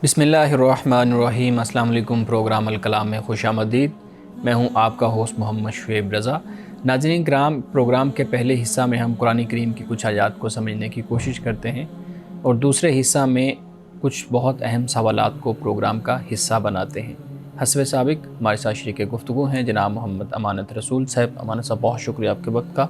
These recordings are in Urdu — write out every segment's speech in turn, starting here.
بسم اللہ الرحمن الرحیم۔ السلام علیکم۔ پروگرام الکلام میں خوش آمدید۔ میں ہوں آپ کا ہوسٹ محمد شعیب رضا۔ ناظرین کرام، پروگرام کے پہلے حصہ میں ہم قرآن کریم کی کچھ آیات کو سمجھنے کی کوشش کرتے ہیں اور دوسرے حصہ میں کچھ بہت اہم سوالات کو پروگرام کا حصہ بناتے ہیں۔ حسب سابق ہمارے ساتھ شریک گفتگو ہیں جناب محمد امانت رسول صاحب۔ امانت صاحب، بہت شکریہ آپ کے وقت کا۔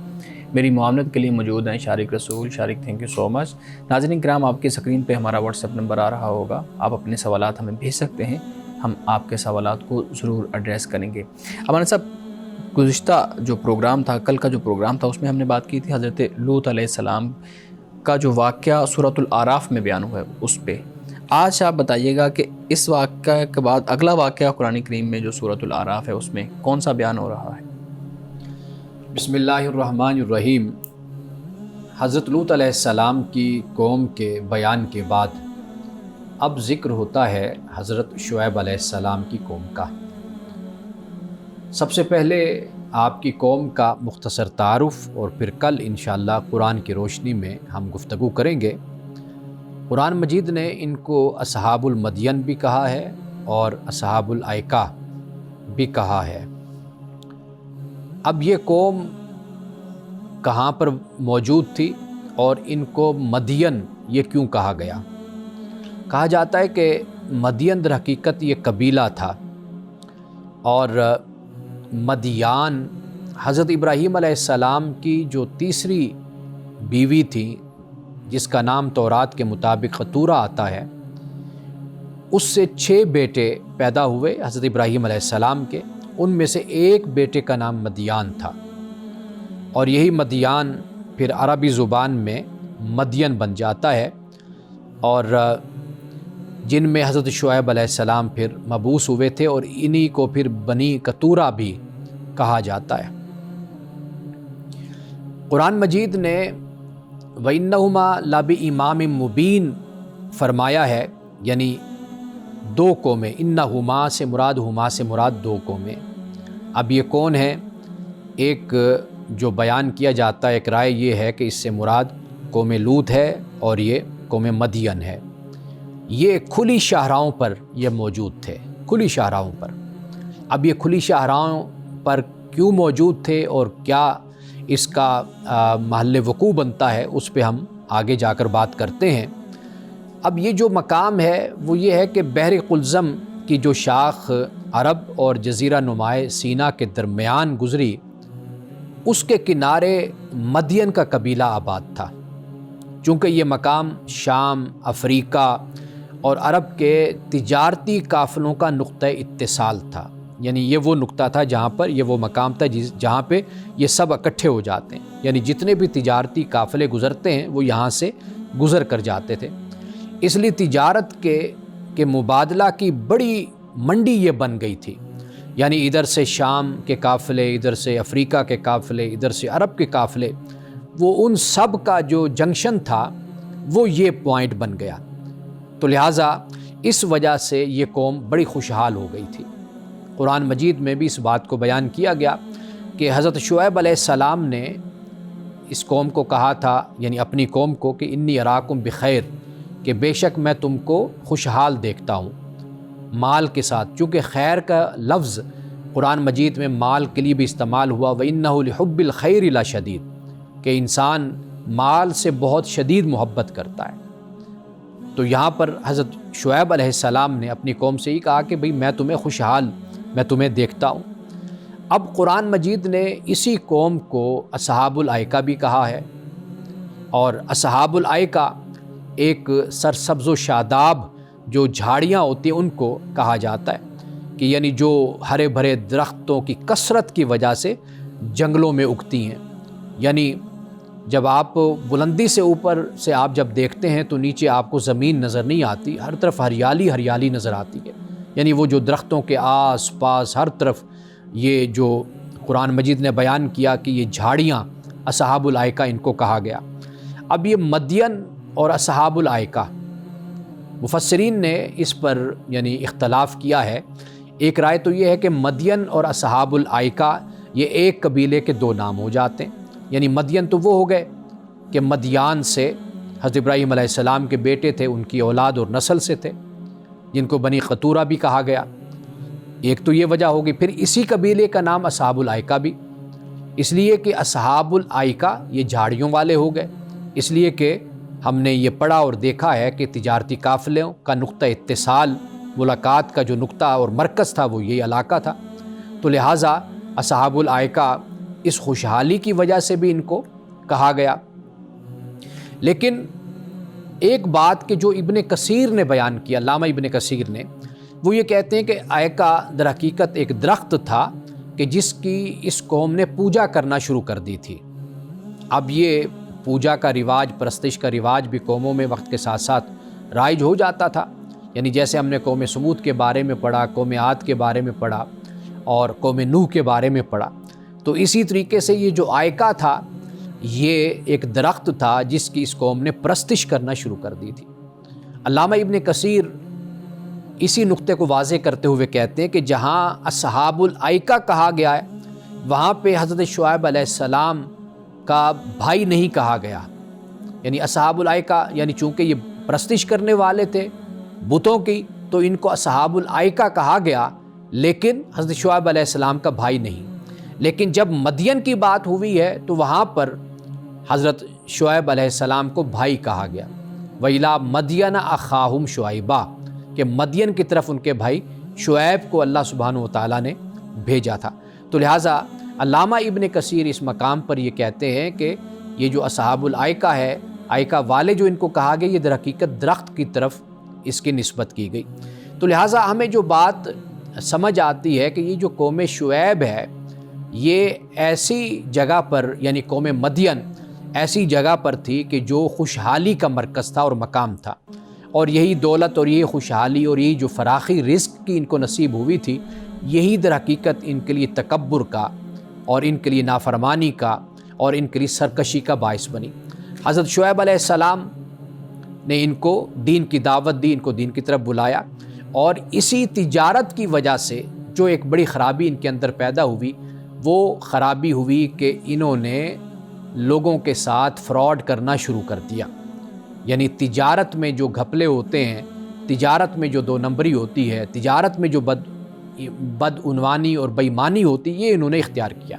میری معاونت کے لیے موجود ہیں شارق رسول۔ شارق، تھینک یو سو مچ۔ ناظرین کرام، آپ کی سکرین پہ ہمارا واٹس ایپ نمبر آ رہا ہوگا، آپ اپنے سوالات ہمیں بھیج سکتے ہیں، ہم آپ کے سوالات کو ضرور ایڈریس کریں گے۔ امانت صاحب، گزشتہ جو پروگرام تھا، کل کا جو پروگرام تھا، اس میں ہم نے بات کی تھی حضرت لوط علیہ السلام کا جو واقعہ سورۃ الاعراف میں بیان ہوا ہے اس پہ۔ آج آپ بتائیے گا کہ اس واقعہ کے بعد اگلا واقعہ قرآن کریم میں جو سورۃ الاعراف ہے اس میں کون سا بیان ہو رہا ہے؟ بسم اللہ الرحمن الرحیم۔ حضرت لوط علیہ السلام کی قوم کے بیان کے بعد اب ذکر ہوتا ہے حضرت شعیب علیہ السلام کی قوم کا۔ سب سے پہلے آپ کی قوم کا مختصر تعارف اور پھر کل انشاءاللہ قرآن کی روشنی میں ہم گفتگو کریں گے۔ قرآن مجید نے ان کو اصحاب المدین بھی کہا ہے اور اصحاب الایکہ بھی کہا ہے۔ اب یہ قوم کہاں پر موجود تھی اور ان کو مدین یہ کیوں کہا گیا؟ کہا جاتا ہے کہ مدین در حقیقت یہ قبیلہ تھا، اور مدیان حضرت ابراہیم علیہ السلام کی جو تیسری بیوی تھی، جس کا نام تورات کے مطابق قطورہ آتا ہے، اس سے 6 بیٹے پیدا ہوئے حضرت ابراہیم علیہ السلام کے۔ ان میں سے ایک بیٹے کا نام مدیان تھا، اور یہی مدیان پھر عربی زبان میں مدین بن جاتا ہے، اور جن میں حضرت شعیب علیہ السلام پھر مبعوث ہوئے تھے، اور انہی کو پھر بنی قطورہ بھی کہا جاتا ہے۔ قرآن مجید نے وَإِنَّهُمَا لَبِإِمَامٍ مُبِينٍ فرمایا ہے، یعنی 2 قومیں، انہما سے مراد، ہما سے مراد 2 قومیں۔ اب یہ کون ہے؟ ایک جو بیان کیا جاتا ہے، ایک رائے یہ ہے کہ اس سے مراد قوم لوط ہے اور یہ قوم مدین ہے۔ یہ کھلی شاہراہوں پر یہ موجود تھے، کھلی شاہراہوں پر۔ اب یہ کھلی شاہراہوں پر کیوں موجود تھے اور کیا اس کا محل وقوع بنتا ہے، اس پہ ہم آگے جا کر بات کرتے ہیں۔ اب یہ جو مقام ہے وہ یہ ہے کہ بحر قلزم کی جو شاخ عرب اور جزیرہ نمائے سینا کے درمیان گزری، اس کے کنارے مدین کا قبیلہ آباد تھا۔ چونکہ یہ مقام شام، افریقہ اور عرب کے تجارتی قافلوں کا نقطہ اتصال تھا، یعنی یہ وہ نقطہ تھا جہاں پر، یہ وہ مقام تھا جہاں پہ یہ سب اکٹھے ہو جاتے ہیں، یعنی جتنے بھی تجارتی قافلے گزرتے ہیں وہ یہاں سے گزر کر جاتے تھے۔ اس لیے تجارت کے مبادلہ کی بڑی منڈی یہ بن گئی تھی، یعنی ادھر سے شام کے قافلے، ادھر سے افریقہ کے قافلے، ادھر سے عرب کے قافلے، وہ ان سب کا جو جنکشن تھا وہ یہ پوائنٹ بن گیا۔ تو لہٰذا اس وجہ سے یہ قوم بڑی خوشحال ہو گئی تھی۔ قرآن مجید میں بھی اس بات کو بیان کیا گیا کہ حضرت شعیب علیہ السلام نے اس قوم کو کہا تھا، یعنی اپنی قوم کو، کہ انی اراکم بخیر، کہ بے شک میں تم کو خوشحال دیکھتا ہوں مال کے ساتھ۔ چونکہ خیر کا لفظ قرآن مجید میں مال کے لیے بھی استعمال ہوا، وَإِنَّهُ لِحُبِّ الْخَيْرِ لَشَدِيدٌ، کہ انسان مال سے بہت شدید محبت کرتا ہے۔ تو یہاں پر حضرت شعیب علیہ السلام نے اپنی قوم سے ہی کہا کہ بھئی میں تمہیں خوشحال، میں تمہیں دیکھتا ہوں۔ اب قرآن مجید نے اسی قوم کو اصحاب الایکہ بھی کہا ہے، اور اصحاب الایکہ ایک سرسبز و شاداب جو جھاڑیاں ہوتی ہیں ان کو کہا جاتا ہے، کہ یعنی جو ہرے بھرے درختوں کی کثرت کی وجہ سے جنگلوں میں اگتی ہیں۔ یعنی جب آپ بلندی سے اوپر سے آپ جب دیکھتے ہیں تو نیچے آپ کو زمین نظر نہیں آتی، ہر طرف ہریالی ہریالی نظر آتی ہے، یعنی وہ جو درختوں کے آس پاس ہر طرف یہ جو قرآن مجید نے بیان کیا کہ یہ جھاڑیاں، اصحاب الایکہ ان کو کہا گیا۔ اب یہ مدین اور اصحاب الایکہ، مفسرین نے اس پر یعنی اختلاف کیا ہے۔ ایک رائے تو یہ ہے کہ مدین اور اصحاب الایکہ یہ ایک قبیلے کے 2 نام ہو جاتے ہیں، یعنی مدین تو وہ ہو گئے کہ مدیان سے حضرت ابراہیم علیہ السلام کے بیٹے تھے، ان کی اولاد اور نسل سے تھے، جن کو بنی قطورہ بھی کہا گیا، ایک تو یہ وجہ ہوگی۔ پھر اسی قبیلے کا نام اصحاب الائکہ بھی، اس لیے کہ اصحاب الائکہ یہ جھاڑیوں والے ہو گئے، اس لیے کہ ہم نے یہ پڑھا اور دیکھا ہے کہ تجارتی قافلوں کا نقطہ اتصال، ملاقات کا جو نقطہ اور مرکز تھا وہ یہ علاقہ تھا، تو لہٰذا اصحاب الائکہ اس خوشحالی کی وجہ سے بھی ان کو کہا گیا۔ لیکن ایک بات کہ جو ابن کثیر نے بیان کیا، علامہ ابن کثیر نے، وہ یہ کہتے ہیں کہ ایکا در حقیقت ایک درخت تھا کہ جس کی اس قوم نے پوجا کرنا شروع کر دی تھی۔ اب یہ پوجا کا رواج، پرستش کا رواج بھی قوموں میں وقت کے ساتھ ساتھ رائج ہو جاتا تھا، یعنی جیسے ہم نے قوم سمود کے بارے میں پڑھا، قوم عاد کے بارے میں پڑھا اور قوم نوح کے بارے میں پڑھا، تو اسی طریقے سے یہ جو آئکہ تھا یہ ایک درخت تھا جس کی اس قوم نے پرستش کرنا شروع کر دی تھی۔ علامہ ابن کثیر اسی نقطے کو واضح کرتے ہوئے کہتے ہیں کہ جہاں اصحاب الائکہ کہا گیا ہے وہاں پہ حضرت شعیب علیہ السلام کا بھائی نہیں کہا گیا، یعنی اصحاب الائکہ یعنی چونکہ یہ پرستش کرنے والے تھے بتوں کی تو ان کو اصحاب الائکہ کہا گیا، لیکن حضرت شعیب علیہ السلام کا بھائی نہیں۔ لیکن جب مدین کی بات ہوئی ہے تو وہاں پر حضرت شعیب علیہ السلام کو بھائی کہا گیا، وَإِلَىٰ مَدْيَنَ أَخَاهُمْ شُعَيْبًا، کہ مدین کی طرف ان کے بھائی شعیب کو اللہ سبحانہ وتعالیٰ نے بھیجا تھا۔ تو لہٰذا علامہ ابن کثیر اس مقام پر یہ کہتے ہیں کہ یہ جو اصحاب الائکہ ہے، آئکہ والے جو ان کو کہا گیا، یہ در حقیقت درخت کی طرف اس کی نسبت کی گئی۔ تو لہٰذا ہمیں جو بات سمجھ آتی ہے کہ یہ جو قوم شعیب ہے یہ ایسی جگہ پر، یعنی قوم مدین ایسی جگہ پر تھی کہ جو خوشحالی کا مرکز تھا اور مقام تھا، اور یہی دولت اور یہی خوشحالی اور یہی جو فراخی رزق کی ان کو نصیب ہوئی تھی، یہی در حقیقت ان کے لیے تکبر کا اور ان کے لیے نافرمانی کا اور ان کے لیے سرکشی کا باعث بنی۔ حضرت شعیب علیہ السلام نے ان کو دین کی دعوت دی، ان کو دین کی طرف بلایا، اور اسی تجارت کی وجہ سے جو ایک بڑی خرابی ان کے اندر پیدا ہوئی، وہ خرابی ہوئی کہ انہوں نے لوگوں کے ساتھ فراڈ کرنا شروع کر دیا، یعنی تجارت میں جو گھپلے ہوتے ہیں، تجارت میں جو دو نمبری ہوتی ہے، تجارت میں جو بدعنوانی اور بےایمانی ہوتی، یہ انہوں نے اختیار کیا۔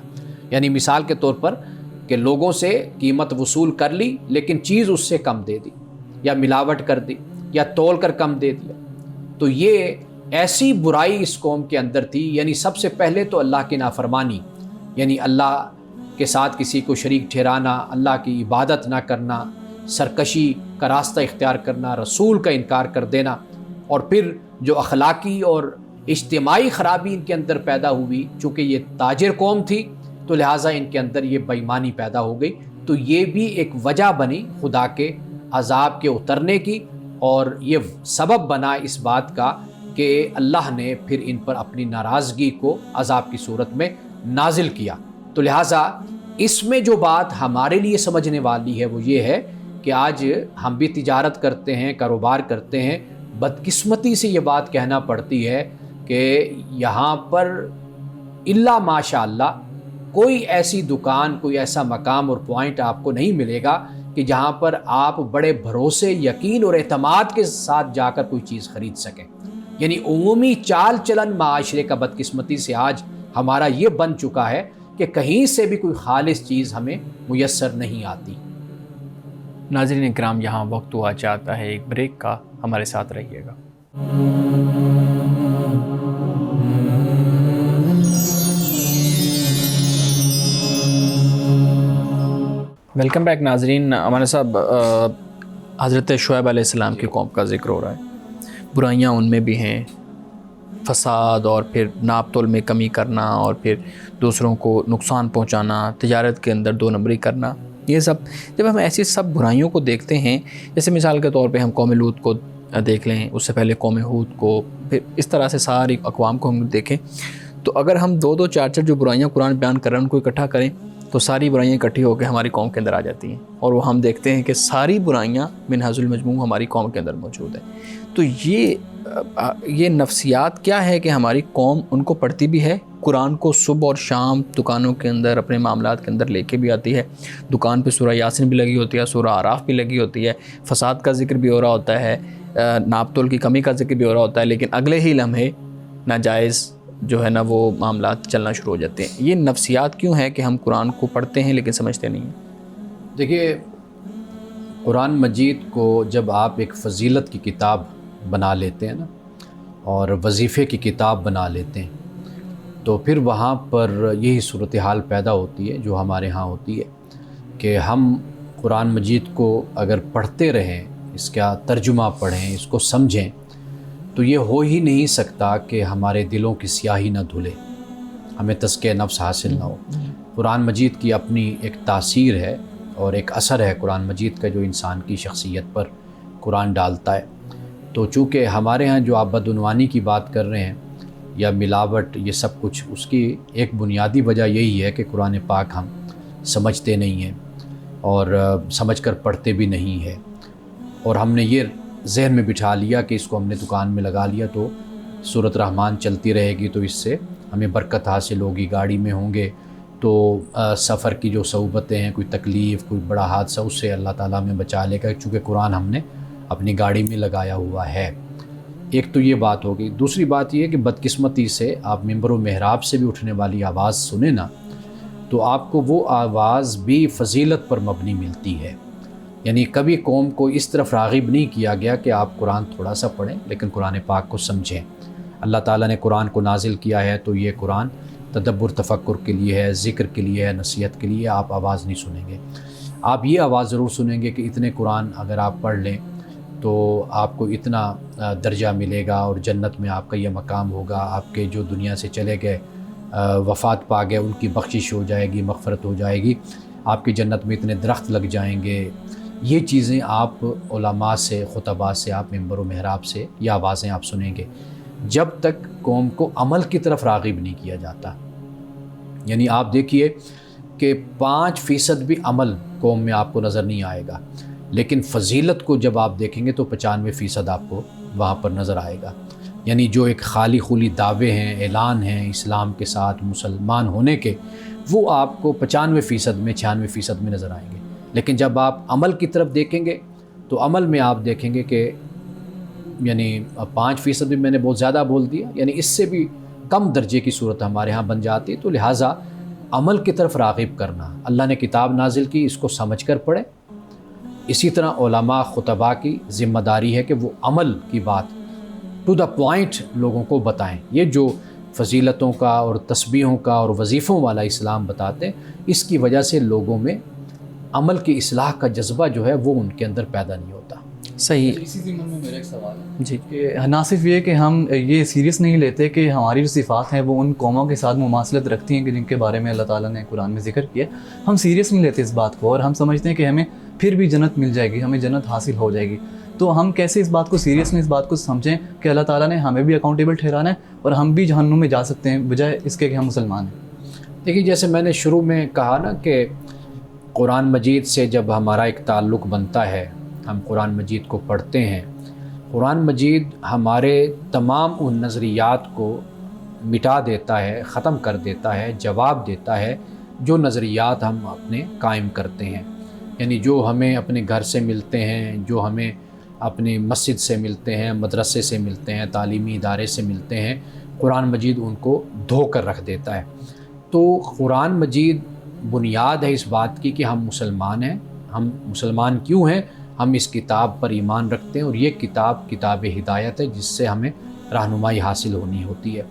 یعنی مثال کے طور پر کہ لوگوں سے قیمت وصول کر لی لیکن چیز اس سے کم دے دی، یا ملاوٹ کر دی، یا تول کر کم دے دیا۔ تو یہ ایسی برائی اس قوم کے اندر تھی، یعنی سب سے پہلے تو اللہ کی نافرمانی، یعنی اللہ کے ساتھ کسی کو شریک ٹھہرانا، اللہ کی عبادت نہ کرنا، سرکشی کا راستہ اختیار کرنا، رسول کا انکار کر دینا، اور پھر جو اخلاقی اور اجتماعی خرابی ان کے اندر پیدا ہوئی، چونکہ یہ تاجر قوم تھی تو لہٰذا ان کے اندر یہ بے ایمانی پیدا ہو گئی، تو یہ بھی ایک وجہ بنی خدا کے عذاب کے اترنے کی، اور یہ سبب بنا اس بات کا کہ اللہ نے پھر ان پر اپنی ناراضگی کو عذاب کی صورت میں نازل کیا۔ تو لہٰذا اس میں جو بات ہمارے لیے سمجھنے والی ہے وہ یہ ہے کہ آج ہم بھی تجارت کرتے ہیں، کاروبار کرتے ہیں، بدقسمتی سے یہ بات کہنا پڑتی ہے کہ یہاں پر الا ماشاء اللہ کوئی ایسی دکان، کوئی ایسا مقام اور پوائنٹ آپ کو نہیں ملے گا کہ جہاں پر آپ بڑے بھروسے، یقین اور اعتماد کے ساتھ جا کر کوئی چیز خرید سکیں۔ یعنی عمومی چال چلن معاشرے کا بدقسمتی سے آج ہمارا یہ بن چکا ہے کہ کہیں سے بھی کوئی خالص چیز ہمیں میسر نہیں آتی۔ ناظرین اکرام، یہاں وقت ہوا چاہتا ہے ایک بریک کا، ہمارے ساتھ رہیے گا۔ ویلکم بیک ناظرین، ہمارے صاحب حضرت شعیب علیہ السلام کی قوم کا ذکر ہو رہا ہے۔ برائیاں ان میں بھی ہیں، فساد اور پھر ناپ تول میں کمی کرنا اور پھر دوسروں کو نقصان پہنچانا، تجارت کے اندر دو نمبری کرنا، یہ سب جب ہم ایسی سب برائیوں کو دیکھتے ہیں، جیسے مثال کے طور پہ ہم قوم لوط کو دیکھ لیں، اس سے پہلے قوم ہود کو، پھر اس طرح سے ساری اقوام کو ہم دیکھیں، تو اگر ہم دو دو چار چار جو برائیاں قرآن بیان کر رہے ہیں ان کو اکٹھا کریں تو ساری برائیاں اکٹھی ہو کے ہماری قوم کے اندر آ جاتی ہیں، اور وہ ہم دیکھتے ہیں کہ ساری برائیاں منہاج المجموع ہماری قوم کے اندر موجود ہیں۔ تو یہ نفسیات کیا ہے کہ ہماری قوم ان کو پڑھتی بھی ہے، قرآن کو صبح اور شام دکانوں کے اندر اپنے معاملات کے اندر لے کے بھی آتی ہے، دکان پہ سورہ یاسین بھی لگی ہوتی ہے، سورہ اعراف بھی لگی ہوتی ہے، فساد کا ذکر بھی ہو رہا ہوتا ہے، ناپ تول کی کمی کا ذکر بھی ہو رہا ہوتا ہے، لیکن اگلے ہی لمحے ناجائز جو ہے نا وہ معاملات چلنا شروع ہو جاتے ہیں. یہ نفسیات کیوں ہے کہ ہم قرآن کو پڑھتے ہیں لیکن سمجھتے نہیں ہیں؟ دیکھیے، قرآن مجید کو جب آپ ایک فضیلت کی کتاب بنا لیتے ہیں نا، اور وظیفے کی کتاب بنا لیتے ہیں، تو پھر وہاں پر یہی صورتحال پیدا ہوتی ہے جو ہمارے ہاں ہوتی ہے کہ ہم قرآن مجید کو اگر پڑھتے رہیں، اس کا ترجمہ پڑھیں، اس کو سمجھیں، تو یہ ہو ہی نہیں سکتا کہ ہمارے دلوں کی سیاہی نہ دھلے، ہمیں تزکیہ نفس حاصل نہ ہو. قرآن مجید کی اپنی ایک تاثیر ہے اور ایک اثر ہے قرآن مجید کا جو انسان کی شخصیت پر قرآن ڈالتا ہے. تو چونکہ ہمارے ہاں جو آپ بدعنوانی کی بات کر رہے ہیں یا ملاوٹ، یہ سب کچھ، اس کی ایک بنیادی وجہ یہی ہے کہ قرآن پاک ہم سمجھتے نہیں ہیں اور سمجھ کر پڑھتے بھی نہیں ہیں، اور ہم نے یہ ذہن میں بٹھا لیا کہ اس کو ہم نے دکان میں لگا لیا تو سورۃ رحمان چلتی رہے گی، تو اس سے ہمیں برکت حاصل ہوگی، گاڑی میں ہوں گے تو سفر کی جو صعوبتیں ہیں، کوئی تکلیف، کوئی بڑا حادثہ، اس سے اللہ تعالیٰ ہمیں بچا لے گا، چونکہ قرآن ہم نے اپنی گاڑی میں لگایا ہوا ہے. ایک تو یہ بات ہوگی. دوسری بات یہ ہے کہ بدقسمتی سے آپ ممبر و محراب سے بھی اٹھنے والی آواز سنیں نا، تو آپ کو وہ آواز بھی فضیلت پر مبنی ملتی ہے. یعنی کبھی قوم کو اس طرف راغب نہیں کیا گیا کہ آپ قرآن تھوڑا سا پڑھیں لیکن قرآن پاک کو سمجھیں. اللہ تعالیٰ نے قرآن کو نازل کیا ہے تو یہ قرآن تدبر تفکر کے لیے ہے، ذکر کے لیے ہے، نصیحت کے لیے. آپ آواز نہیں سنیں گے، آپ یہ آواز ضرور سنیں گے کہ اتنے قرآن اگر آپ پڑھ لیں تو آپ کو اتنا درجہ ملے گا اور جنت میں آپ کا یہ مقام ہوگا. آپ کے جو دنیا سے چلے گئے، وفات پا گئے، ان کی بخشش ہو جائے گی، مغفرت ہو جائے گی. آپ کی جنت میں اتنے درخت لگ جائیں گے. یہ چیزیں آپ علماء سے، خطباء سے، آپ ممبر و محراب سے یہ آوازیں آپ سنیں گے جب تک قوم کو عمل کی طرف راغب نہیں کیا جاتا. یعنی آپ دیکھیے کہ 5% بھی عمل قوم میں آپ کو نظر نہیں آئے گا، لیکن فضیلت کو جب آپ دیکھیں گے تو 95% آپ کو وہاں پر نظر آئے گا. یعنی جو ایک خالی خولی دعوے ہیں، اعلان ہیں اسلام کے ساتھ، مسلمان ہونے کے، وہ آپ کو 95% میں، 96% میں نظر آئیں گے. لیکن جب آپ عمل کی طرف دیکھیں گے تو عمل میں آپ دیکھیں گے کہ یعنی 5% بھی میں نے بہت زیادہ بول دیا، یعنی اس سے بھی کم درجے کی صورت ہمارے ہاں بن جاتی. تو لہٰذا عمل کی طرف راغب کرنا، اللہ نے کتاب نازل کی، اس کو سمجھ کر پڑھیں. اسی طرح علماء، خطباء کی ذمہ داری ہے کہ وہ عمل کی بات ٹو دا پوائنٹ لوگوں کو بتائیں. یہ جو فضیلتوں کا اور تسبیحوں کا اور وظیفوں والا اسلام بتاتے ہیں، اس کی وجہ سے لوگوں میں عمل کی اصلاح کا جذبہ جو ہے وہ ان کے اندر پیدا نہیں ہوتا. صحیح. اسی ضمن میں میرا ایک سوال ہے جی، کہ نہ صرف یہ کہ ہم یہ سیریس نہیں لیتے کہ ہماری جو صفات ہیں وہ ان قوموں کے ساتھ مماثلت رکھتی ہیں کہ جن کے بارے میں اللہ تعالیٰ نے قرآن میں ذکر کیا، ہم سیریس نہیں لیتے اس بات کو، اور ہم سمجھتے ہیں کہ ہمیں پھر بھی جنت مل جائے گی، ہمیں جنت حاصل ہو جائے گی. تو ہم کیسے اس بات کو سیریس میں اس بات کو سمجھیں کہ اللہ تعالیٰ نے ہمیں بھی اکاؤنٹیبل ٹھہرانا ہے اور ہم بھی جہنم میں جا سکتے ہیں بجائے اس کے کہ ہم مسلمان ہیں. دیکھیے، جیسے میں نے شروع میں کہا نا کہ قرآن مجید سے جب ہمارا ایک تعلق بنتا ہے، ہم قرآن مجید کو پڑھتے ہیں، قرآن مجید ہمارے تمام ان نظریات کو مٹا دیتا ہے، ختم کر دیتا ہے، جواب دیتا ہے جو نظریات ہم اپنے قائم کرتے ہیں. یعنی جو ہمیں اپنے گھر سے ملتے ہیں، جو ہمیں اپنی مسجد سے ملتے ہیں، مدرسے سے ملتے ہیں، تعلیمی ادارے سے ملتے ہیں، قرآن مجید ان کو دھو کر رکھ دیتا ہے. تو قرآن مجید بنیاد ہے اس بات کی کہ ہم مسلمان ہیں. ہم مسلمان کیوں ہیں؟ ہم اس کتاب پر ایمان رکھتے ہیں، اور یہ کتاب ہدایت ہے جس سے ہمیں رہنمائی حاصل ہونی ہوتی ہے.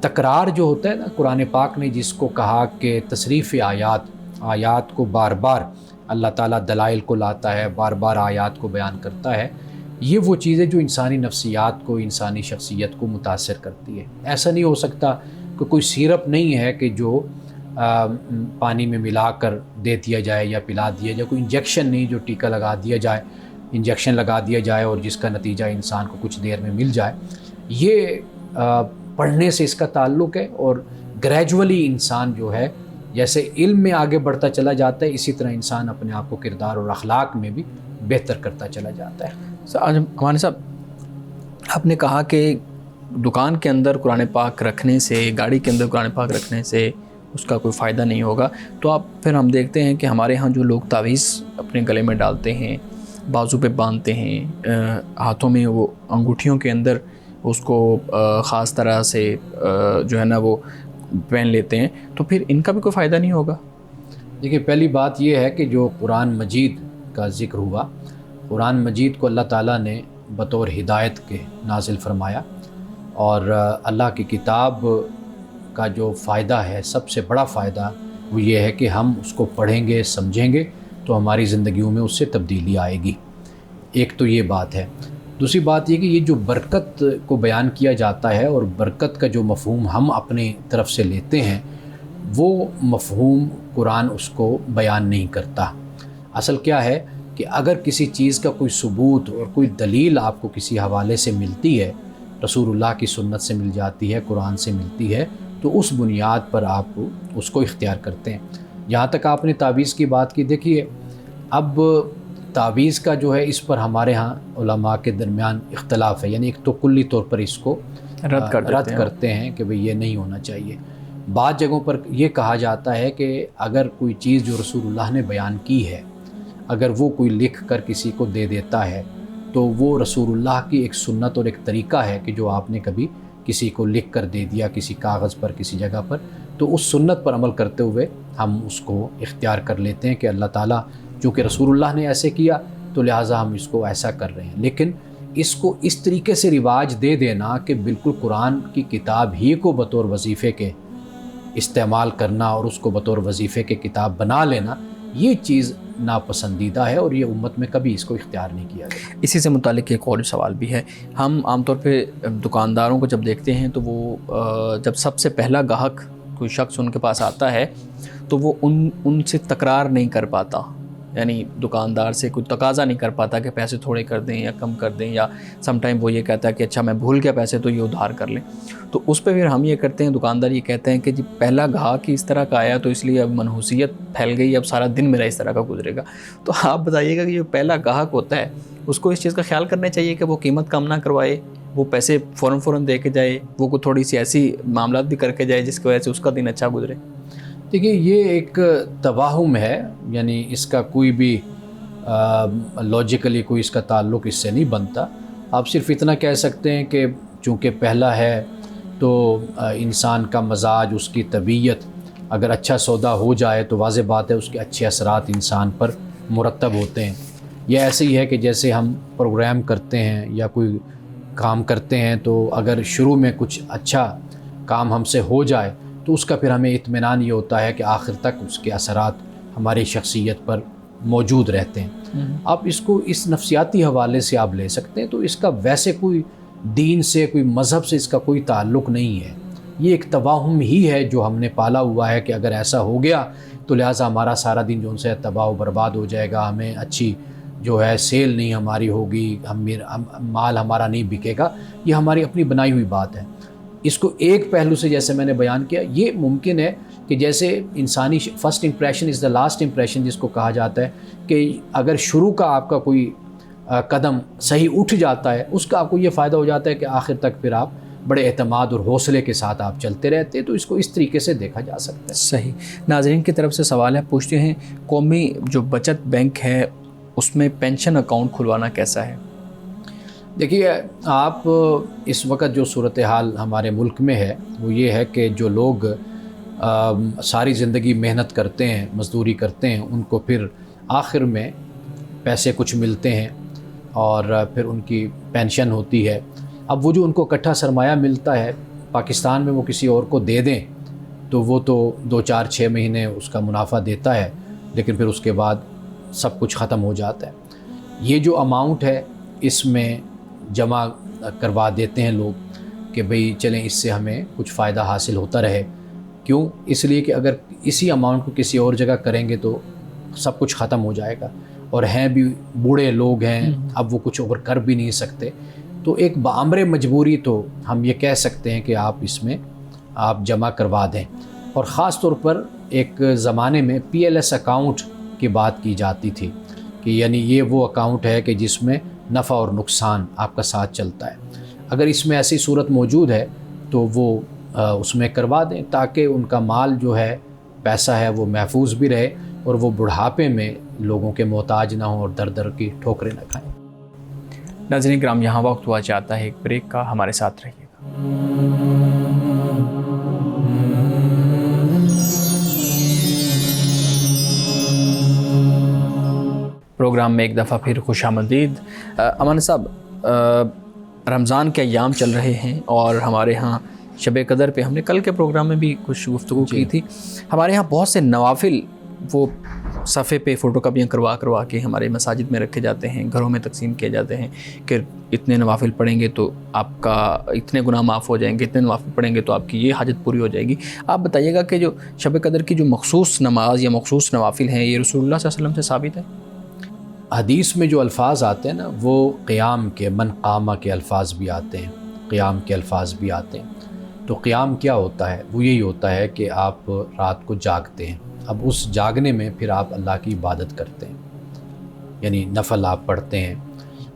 تکرار جو ہوتا ہے نا، قرآن پاک نے جس کو کہا کہ تصریف آیات کو بار بار اللہ تعالیٰ دلائل کو لاتا ہے، بار بار آیات کو بیان کرتا ہے، یہ وہ چیزیں جو انسانی نفسیات کو، انسانی شخصیت کو متاثر کرتی ہے. ایسا نہیں ہو سکتا کہ کوئی سیرپ نہیں ہے کہ جو پانی میں ملا کر دے دیا جائے یا پلا دیا جائے، کوئی انجیکشن نہیں جو ٹیکہ لگا دیا جائے، انجیکشن لگا دیا جائے اور جس کا نتیجہ انسان کو کچھ دیر میں مل جائے. یہ پڑھنے سے اس کا تعلق ہے، اور گریجولی انسان جو ہے جیسے علم میں آگے بڑھتا چلا جاتا ہے، اسی طرح انسان اپنے آپ کو کردار اور اخلاق میں بھی بہتر کرتا چلا جاتا ہے. آج ہمارے صاحب، آپ نے کہا کہ دکان کے اندر قرآن پاک رکھنے سے، گاڑی کے اندر قرآن پاک رکھنے سے اس کا کوئی فائدہ نہیں ہوگا. تو آپ پھر ہم دیکھتے ہیں کہ ہمارے ہاں جو لوگ تعویذ اپنے گلے میں ڈالتے ہیں بازو پہ باندھتے ہیں، ہاتھوں میں وہ انگوٹھیوں کے اندر اس کو خاص طرح سے جو ہے نا وہ پہن لیتے ہیں، تو پھر ان کا بھی کوئی فائدہ نہیں ہوگا؟ دیکھیے، پہلی بات یہ ہے کہ جو قرآن مجید کا ذکر ہوا، قرآن مجید کو اللہ تعالیٰ نے بطور ہدایت کے نازل فرمایا، اور اللہ کی کتاب کا جو فائدہ ہے، سب سے بڑا فائدہ وہ یہ ہے کہ ہم اس کو پڑھیں گے، سمجھیں گے تو ہماری زندگیوں میں اس سے تبدیلی آئے گی۔ ایک تو یہ بات ہے۔ دوسری بات یہ کہ یہ جو برکت کو بیان کیا جاتا ہے اور برکت کا جو مفہوم ہم اپنی طرف سے لیتے ہیں، وہ مفہوم قرآن اس کو بیان نہیں کرتا۔ اصل کیا ہے کہ اگر کسی چیز کا کوئی ثبوت اور کوئی دلیل آپ کو کسی حوالے سے ملتی ہے، رسول اللہ کی سنت سے مل جاتی ہے، قرآن سے ملتی ہے، تو اس بنیاد پر آپ اس کو اختیار کرتے ہیں۔ جہاں تک آپ نے تعویذ کی بات کی، دیکھیے اب تعویذ کا جو ہے اس پر ہمارے ہاں علماء کے درمیان اختلاف ہے، یعنی ایک تو کلی طور پر اس کو رد کرتے ہیں کہ بھئی یہ نہیں ہونا چاہیے۔ بعض جگہوں پر یہ کہا جاتا ہے کہ اگر کوئی چیز جو رسول اللہ نے بیان کی ہے، اگر وہ کوئی لکھ کر کسی کو دے دیتا ہے تو وہ رسول اللہ کی ایک سنت اور ایک طریقہ ہے کہ جو آپ نے کبھی کسی کو لکھ کر دے دیا کسی کاغذ پر، کسی جگہ پر، تو اس سنت پر عمل کرتے ہوئے ہم اس کو اختیار کر لیتے ہیں کہ اللہ تعالیٰ چونکہ رسول اللہ نے ایسے کیا تو لہٰذا ہم اس کو ایسا کر رہے ہیں۔ لیکن اس کو اس طریقے سے رواج دے دینا کہ بالکل قرآن کی کتاب ہی کو بطور وظیفے کے استعمال کرنا اور اس کو بطور وظیفے کے کتاب بنا لینا، یہ چیز ناپسندیدہ ہے، اور یہ امت میں کبھی اس کو اختیار نہیں کیا گیا۔ اسی سے متعلق ایک اور سوال بھی ہے۔ ہم عام طور پہ دکانداروں کو جب دیکھتے ہیں تو وہ جب سب سے پہلا گاہک کوئی شخص ان کے پاس آتا ہے تو وہ ان سے تکرار نہیں کر پاتا، یعنی دکاندار سے کوئی تقاضا نہیں کر پاتا کہ پیسے تھوڑے کر دیں یا کم کر دیں، یا سم ٹائم وہ یہ کہتا ہے کہ اچھا میں بھول گیا پیسے تو یہ ادھار کر لیں۔ تو اس پہ پھر ہم یہ کرتے ہیں، دکاندار یہ کہتے ہیں کہ جی پہلا گاہک ہی اس طرح کا آیا تو اس لیے اب منحوسیت پھیل گئی، اب سارا دن میرا اس طرح کا گزرے گا۔ تو آپ بتائیے گا کہ جو پہلا گاہک ہوتا ہے اس کو اس چیز کا خیال کرنا چاہیے کہ وہ قیمت کم نہ کروائے، وہ پیسے فوراً دے کے جائے، وہ کوئی تھوڑی سی ایسی معاملات بھی کر کے جائے جس کی وجہ سے اس کا دن اچھا گزرے؟ دیکھیے، یہ ایک توہم ہے، یعنی اس کا کوئی بھی لاجیکلی کوئی اس کا تعلق اس سے نہیں بنتا۔ آپ صرف اتنا کہہ سکتے ہیں کہ چونکہ پہلا ہے تو انسان کا مزاج، اس کی طبیعت اگر اچھا سودا ہو جائے تو واضح بات ہے اس کے اچھے اثرات انسان پر مرتب ہوتے ہیں۔ یہ ایسے ہی ہے کہ جیسے ہم پروگرام کرتے ہیں یا کوئی کام کرتے ہیں تو اگر شروع میں کچھ اچھا کام ہم سے ہو جائے تو اس کا پھر ہمیں اطمینان یہ ہوتا ہے کہ آخر تک اس کے اثرات ہماری شخصیت پر موجود رہتے ہیں۔ آپ اس کو اس نفسیاتی حوالے سے آپ لے سکتے ہیں، تو اس کا ویسے کوئی دین سے، کوئی مذہب سے اس کا کوئی تعلق نہیں ہے۔ یہ ایک توہم ہی ہے جو ہم نے پالا ہوا ہے کہ اگر ایسا ہو گیا تو لہٰذا ہمارا سارا دن جو ان سے تباہ و برباد ہو جائے گا، ہمیں اچھی جو ہے سیل نہیں ہماری ہوگی، مال ہمارا نہیں بکے گا۔ یہ ہماری اپنی بنائی ہوئی بات ہے۔ اس کو ایک پہلو سے جیسے میں نے بیان کیا، یہ ممکن ہے کہ جیسے انسانی first impression is the last impression جس کو کہا جاتا ہے، کہ اگر شروع کا آپ کا کوئی قدم صحیح اٹھ جاتا ہے، اس کا آپ کو یہ فائدہ ہو جاتا ہے کہ آخر تک پھر آپ بڑے اعتماد اور حوصلے کے ساتھ آپ چلتے رہتے ہیں۔ تو اس کو اس طریقے سے دیکھا جا سکتا ہے۔ صحیح۔ ناظرین کی طرف سے سوال ہے، پوچھتے ہیں قومی جو بچت بینک ہے اس میں پینشن اکاؤنٹ کھلوانا کیسا ہے؟ دیکھیے، آپ اس وقت جو صورتحال ہمارے ملک میں ہے وہ یہ ہے کہ جو لوگ ساری زندگی محنت کرتے ہیں، مزدوری کرتے ہیں، ان کو پھر آخر میں پیسے کچھ ملتے ہیں اور پھر ان کی پینشن ہوتی ہے۔ اب وہ جو ان کو اکٹھا سرمایہ ملتا ہے، پاکستان میں وہ کسی اور کو دے دیں تو وہ تو 2-4-6 مہینے اس کا منافع دیتا ہے، لیکن پھر اس کے بعد سب کچھ ختم ہو جاتا ہے۔ یہ جو اماؤنٹ ہے اس میں جمع کروا دیتے ہیں لوگ کہ بھئی چلیں اس سے ہمیں کچھ فائدہ حاصل ہوتا رہے۔ کیوں؟ اس لیے کہ اگر اسی اماؤنٹ کو کسی اور جگہ کریں گے تو سب کچھ ختم ہو جائے گا، اور ہیں بھی بوڑھے لوگ ہیں، اب وہ کچھ اوپر کر بھی نہیں سکتے۔ تو ایک بامر مجبوری تو ہم یہ کہہ سکتے ہیں کہ آپ اس میں آپ جمع کروا دیں۔ اور خاص طور پر ایک زمانے میں پی ایل ایس اکاؤنٹ کی بات کی جاتی تھی کہ یعنی یہ وہ اکاؤنٹ ہے کہ جس میں نفع اور نقصان آپ کا ساتھ چلتا ہے۔ اگر اس میں ایسی صورت موجود ہے تو وہ اس میں کروا دیں تاکہ ان کا مال جو ہے، پیسہ ہے، وہ محفوظ بھی رہے، اور وہ بڑھاپے میں لوگوں کے محتاج نہ ہوں اور در در کی ٹھوکریں نہ کھائیں۔ ناظرین کرام، یہاں وقت ہوا چاہتا ہے ایک بریک کا، ہمارے ساتھ رہیے گا۔ پروگرام میں ایک دفعہ پھر خوش آمدید۔ امان صاحب، رمضان کے ایام چل رہے ہیں اور ہمارے ہاں شب قدر پہ ہم نے کل کے پروگرام میں بھی کچھ گفتگو کی تھی۔ ہمارے ہاں بہت سے نوافل وہ صفحے پہ فوٹو کاپیاں کروا کے ہمارے مساجد میں رکھے جاتے ہیں، گھروں میں تقسیم کیے جاتے ہیں کہ اتنے نوافل پڑھیں گے تو آپ کا اتنے گناہ معاف ہو جائیں گے، اتنے نوافل پڑھیں گے تو آپ کی یہ حاجت پوری ہو جائے گی۔ آپ بتائیے گا کہ جو شب قدر کی جو مخصوص نماز یا مخصوص نوافل ہیں، یہ رسول اللہ صلی اللہ علیہ وسلم سے ثابت ہے؟ حدیث میں جو الفاظ آتے ہیں نا، وہ قیام کے، من قامہ کے الفاظ بھی آتے ہیں، قیام کے الفاظ بھی آتے ہیں۔ تو قیام کیا ہوتا ہے؟ وہ یہی ہوتا ہے کہ آپ رات کو جاگتے ہیں، اب اس جاگنے میں پھر آپ اللہ کی عبادت کرتے ہیں، یعنی نفل آپ پڑھتے ہیں۔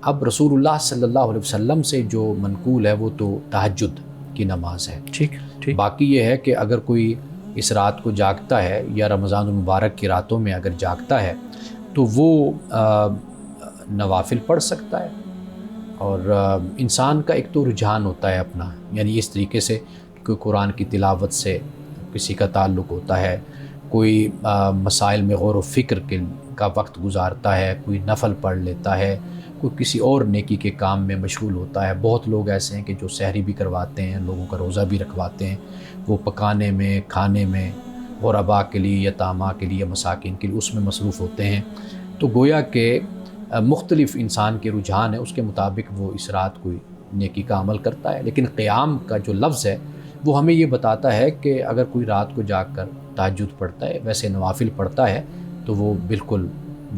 اب رسول اللہ صلی اللہ علیہ وسلم سے جو منقول ہے وہ تو تہجد کی نماز ہے۔ ٹھیک۔ باقی یہ ہے کہ اگر کوئی اس رات کو جاگتا ہے یا رمضان المبارک کی راتوں میں اگر جاگتا ہے تو وہ نوافل پڑھ سکتا ہے۔ اور انسان کا ایک تو رجحان ہوتا ہے اپنا، یعنی اس طریقے سے کوئی قرآن کی تلاوت سے کسی کا تعلق ہوتا ہے، کوئی مسائل میں غور و فکر کا وقت گزارتا ہے، کوئی نفل پڑھ لیتا ہے، کوئی کسی اور نیکی کے کام میں مشغول ہوتا ہے۔ بہت لوگ ایسے ہیں کہ جو سحری بھی کرواتے ہیں، لوگوں کا روزہ بھی رکھواتے ہیں، وہ پکانے میں، کھانے میں، غرباء کے لیے، یتامہ کے لیے، مساکین کے لیے اس میں مصروف ہوتے ہیں۔ تو گویا کہ مختلف انسان کے رجحان ہے، اس کے مطابق وہ اس رات کوئی نیکی کا عمل کرتا ہے۔ لیکن قیام کا جو لفظ ہے وہ ہمیں یہ بتاتا ہے کہ اگر کوئی رات کو جاگ کر تہجد پڑھتا ہے، ویسے نوافل پڑھتا ہے، تو وہ بالکل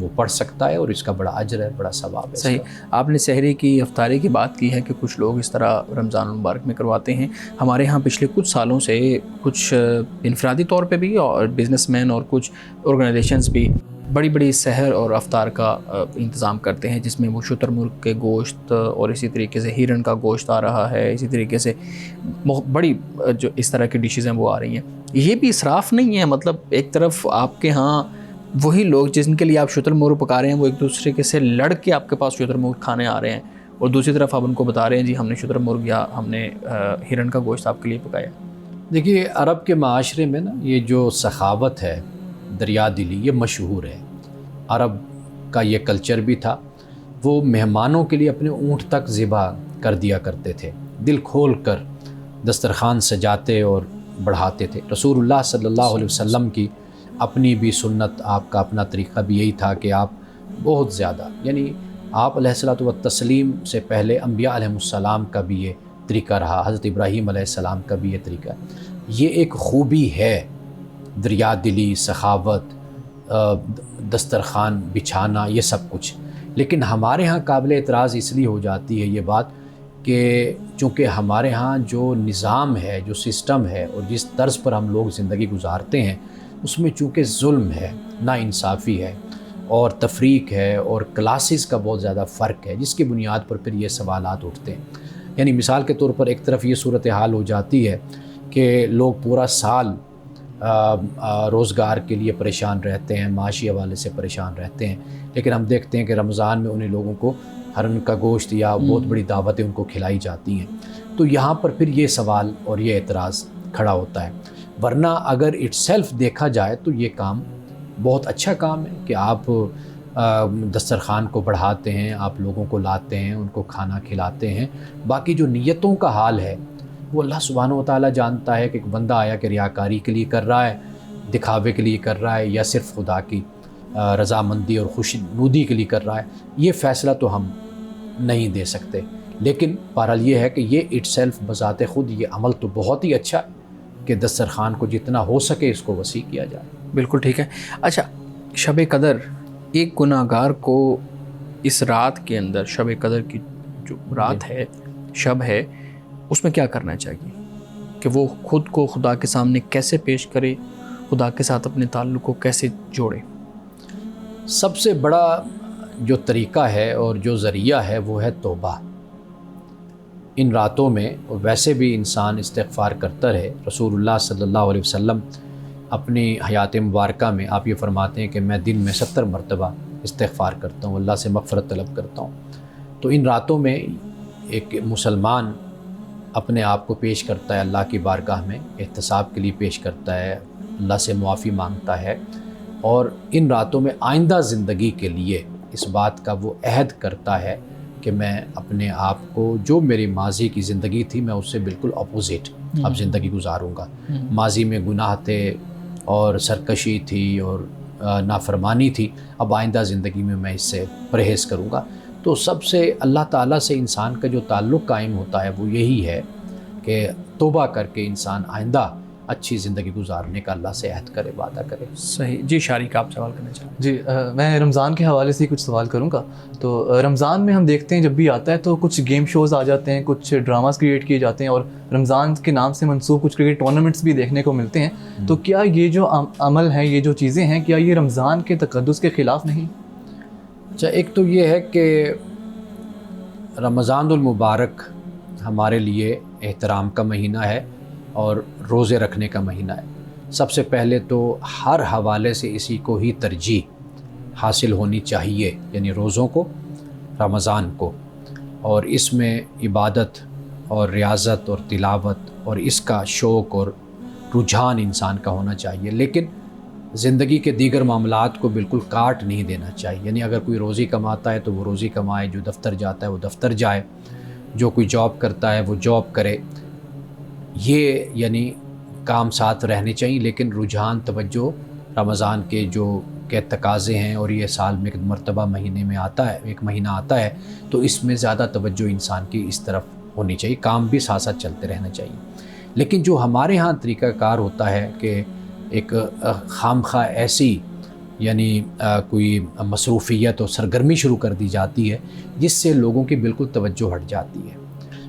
وہ پڑھ سکتا ہے اور اس کا بڑا اجر ہے، بڑا ثواب ہے۔ صحیح۔ آپ نے سحری کی، افطاری کی بات کی ہے کہ کچھ لوگ اس طرح رمضان المبارک میں کرواتے ہیں۔ ہمارے ہاں پچھلے کچھ سالوں سے کچھ انفرادی طور پہ بھی اور بزنس مین اور کچھ آرگنائزیشنز بھی بڑی بڑی سحر اور افطار کا انتظام کرتے ہیں، جس میں وہ شتر مرغ کے گوشت اور اسی طریقے سے ہرن کا گوشت آ رہا ہے، اسی طریقے سے بڑی جو اس طرح کی ڈشز ہیں وہ آ رہی ہیں۔ یہ بھی اسراف نہیں ہے؟ مطلب ایک طرف آپ کے ہاں وہی لوگ جن کے لیے آپ شتر مرغ پکا رہے ہیں وہ ایک دوسرے کے سے لڑ کے آپ کے پاس شتر مرغ کھانے آ رہے ہیں، اور دوسری طرف آپ ان کو بتا رہے ہیں جی ہم نے شتر مرغ یا ہم نے ہرن کا گوشت آپ کے لیے پکایا۔ دیکھیے، عرب کے معاشرے میں نا یہ جو سخاوت ہے، دریا دلی، یہ مشہور ہے۔ عرب کا یہ کلچر بھی تھا، وہ مہمانوں کے لیے اپنے اونٹ تک ذبح کر دیا کرتے تھے، دل کھول کر دسترخوان سجاتے اور بڑھاتے تھے۔ رسول اللہ صلی اللہ علیہ وسلم کی اپنی بھی سنت، آپ کا اپنا طریقہ بھی یہی تھا کہ آپ بہت زیادہ، یعنی آپ علیہ الصلوۃ والتسلیم سے پہلے انبیاء علیہ السلام کا بھی یہ طریقہ رہا، حضرت ابراہیم علیہ السلام کا بھی یہ طریقہ۔ یہ ایک خوبی ہے، دریا دلی، سخاوت، دسترخوان بچھانا، یہ سب کچھ۔ لیکن ہمارے ہاں قابل اعتراض اس لیے ہو جاتی ہے یہ بات کہ چونکہ ہمارے ہاں جو نظام ہے، جو سسٹم ہے اور جس طرز پر ہم لوگ زندگی گزارتے ہیں، اس میں چونکہ ظلم ہے، ناانصافی ہے اور تفریق ہے اور کلاسز کا بہت زیادہ فرق ہے، جس کی بنیاد پر پھر یہ سوالات اٹھتے ہیں۔ یعنی مثال کے طور پر ایک طرف یہ صورتحال ہو جاتی ہے کہ لوگ پورا سال روزگار کے لیے پریشان رہتے ہیں، معاشی حوالے سے پریشان رہتے ہیں، لیکن ہم دیکھتے ہیں کہ رمضان میں انہیں لوگوں کو ہرن کا گوشت یا بہت بڑی دعوتیں ان کو کھلائی جاتی ہیں۔ تو یہاں پر پھر یہ سوال اور یہ اعتراض کھڑا ہوتا ہے۔ ورنہ اگر اٹ سیلف دیکھا جائے تو یہ کام بہت اچھا کام ہے کہ آپ دسترخوان کو بڑھاتے ہیں، آپ لوگوں کو لاتے ہیں، ان کو کھانا کھلاتے ہیں۔ باقی جو نیتوں کا حال ہے وہ اللہ سبحانہ و تعالیٰ جانتا ہے کہ ایک بندہ آیا کہ ریاکاری کے لیے کر رہا ہے، دکھاوے کے لیے کر رہا ہے، یا صرف خدا کی رضامندی اور خوشنودی کے لیے کر رہا ہے۔ یہ فیصلہ تو ہم نہیں دے سکتے، لیکن بہرحال یہ ہے کہ یہ اٹ سیلف بذات خود یہ عمل تو بہت ہی اچھا ہے کہ دسترخوان کو جتنا ہو سکے اس کو وسیع کیا جائے۔ بالکل ٹھیک ہے۔ اچھا، شب قدر، ایک گناہ گار کو اس رات کے اندر، شب قدر کی جو رات ہے، شب ہے، اس میں کیا کرنا چاہیے کہ وہ خود کو خدا کے سامنے کیسے پیش کرے، خدا کے ساتھ اپنے تعلق کو کیسے جوڑے؟ سب سے بڑا جو طریقہ ہے اور جو ذریعہ ہے وہ ہے توبہ۔ ان راتوں میں، اور ویسے بھی انسان استغفار کرتا رہے۔ رسول اللہ صلی اللہ علیہ وسلم اپنی حیات مبارکہ میں آپ یہ فرماتے ہیں کہ میں دن میں 70 مرتبہ استغفار کرتا ہوں، اللہ سے مغفرت طلب کرتا ہوں۔ تو ان راتوں میں ایک مسلمان اپنے آپ کو پیش کرتا ہے اللہ کی بارگاہ میں، احتساب کے لیے پیش کرتا ہے، اللہ سے معافی مانگتا ہے، اور ان راتوں میں آئندہ زندگی کے لیے اس بات کا وہ عہد کرتا ہے کہ میں اپنے آپ کو جو میری ماضی کی زندگی تھی میں اس سے بالکل اپوزٹ اب زندگی گزاروں گا۔ ماضی میں گناہ تھے اور سرکشی تھی اور نافرمانی تھی، اب آئندہ زندگی میں میں اس سے پرہیز کروں گا۔ تو سب سے اللہ تعالیٰ سے انسان کا جو تعلق قائم ہوتا ہے وہ یہی ہے کہ توبہ کر کے انسان آئندہ اچھی زندگی گزارنے کا اللہ سے عہد کرے، وعدہ کرے۔ صحیح جی، شارق آپ سوال کرنا چاہیں؟ جی میں رمضان کے حوالے سے کچھ سوال کروں گا۔ تو رمضان میں ہم دیکھتے ہیں جب بھی آتا ہے تو کچھ گیم شوز آ جاتے ہیں، کچھ ڈراماز کریٹ کیے جاتے ہیں، اور رمضان کے نام سے منسوب کچھ کرکٹ ٹورنامنٹس بھی دیکھنے کو ملتے ہیں۔ تو کیا یہ جو عمل ہیں، یہ جو چیزیں ہیں، کیا یہ رمضان کے تقدس کے خلاف نہیں؟ اچھا، ایک تو یہ ہے کہ رمضان المبارک ہمارے لیے احترام کا مہینہ ہے اور روزے رکھنے کا مہینہ ہے۔ سب سے پہلے تو ہر حوالے سے اسی کو ہی ترجیح حاصل ہونی چاہیے، یعنی روزوں کو، رمضان کو، اور اس میں عبادت اور ریاضت اور تلاوت اور اس کا شوق اور رجحان انسان کا ہونا چاہیے، لیکن زندگی کے دیگر معاملات کو بالکل کاٹ نہیں دینا چاہیے۔ یعنی اگر کوئی روزی کماتا ہے تو وہ روزی کمائے، جو دفتر جاتا ہے وہ دفتر جائے، جو کوئی جاب کرتا ہے وہ جاب کرے، یہ یعنی کام ساتھ رہنے چاہیے، لیکن رجحان توجہ رمضان کے جو کہ تقاضے ہیں، اور یہ سال میں ایک مرتبہ مہینے میں آتا ہے، ایک مہینہ آتا ہے، تو اس میں زیادہ توجہ انسان کی اس طرف ہونی چاہیے، کام بھی ساتھ ساتھ چلتے رہنا چاہیے۔ لیکن جو ہمارے ہاں طریقہ کار ہوتا ہے کہ ایک خام خواہ ایسی یعنی کوئی مصروفیت اور سرگرمی شروع کر دی جاتی ہے جس سے لوگوں کی بالکل توجہ ہٹ جاتی ہے،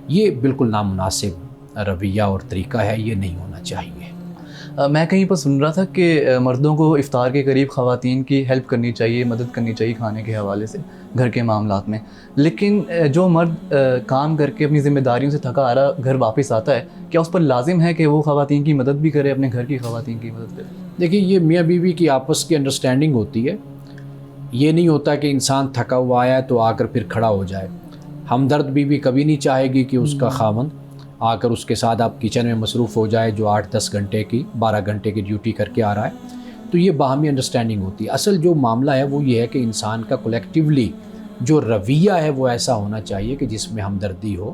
یہ بالکل نامناسب رویہ اور طریقہ ہے، یہ نہیں ہونا چاہیے۔ میں کہیں پر سن رہا تھا کہ مردوں کو افطار کے قریب خواتین کی ہیلپ کرنی چاہیے، مدد کرنی چاہیے کھانے کے حوالے سے گھر کے معاملات میں، لیکن جو مرد کام کر کے اپنی ذمہ داریوں سے تھکا آ رہا گھر واپس آتا ہے، کیا اس پر لازم ہے کہ وہ خواتین کی مدد بھی کرے، اپنے گھر کی خواتین کی مدد کرے؟ دیکھیے، یہ میاں بیوی کی آپس کی انڈرسٹینڈنگ ہوتی ہے، یہ نہیں ہوتا کہ انسان تھکا ہوا آیا ہے تو آ کر پھر کھڑا ہو جائے۔ ہمدرد بیوی کبھی نہیں چاہے گی کہ اس کا خاوند آ کر اس کے ساتھ آپ کچن میں مصروف ہو جائے، جو 8-10 گھنٹے کی 12 گھنٹے کی ڈیوٹی کر کے آ رہا ہے۔ تو یہ باہمی انڈرسٹینڈنگ ہوتی ہے۔ اصل جو معاملہ ہے وہ یہ ہے کہ انسان کا کولیکٹیولی جو رویہ ہے وہ ایسا ہونا چاہیے کہ جس میں ہمدردی ہو،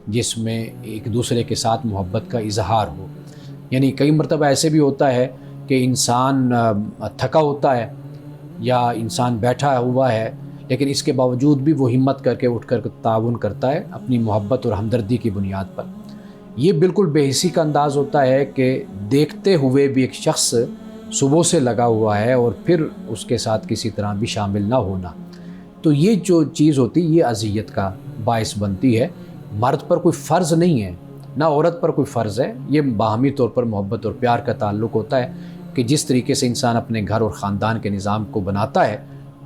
جس میں ایک دوسرے کے ساتھ محبت کا اظہار ہو۔ یعنی کئی مرتبہ ایسے بھی ہوتا ہے کہ انسان تھکا ہوتا ہے یا انسان بیٹھا ہوا ہے، لیکن اس کے باوجود بھی وہ ہمت کر کے اٹھ کر تعاون کرتا ہے اپنی محبت اور ہمدردی کی بنیاد پر۔ یہ بالکل بے حسی کا انداز ہوتا ہے کہ دیکھتے ہوئے بھی ایک شخص صبح سے لگا ہوا ہے اور پھر اس کے ساتھ کسی طرح بھی شامل نہ ہونا، تو یہ جو چیز ہوتی ہے یہ اذیت کا باعث بنتی ہے۔ مرد پر کوئی فرض نہیں ہے، نہ عورت پر کوئی فرض ہے، یہ باہمی طور پر محبت اور پیار کا تعلق ہوتا ہے کہ جس طریقے سے انسان اپنے گھر اور خاندان کے نظام کو بناتا ہے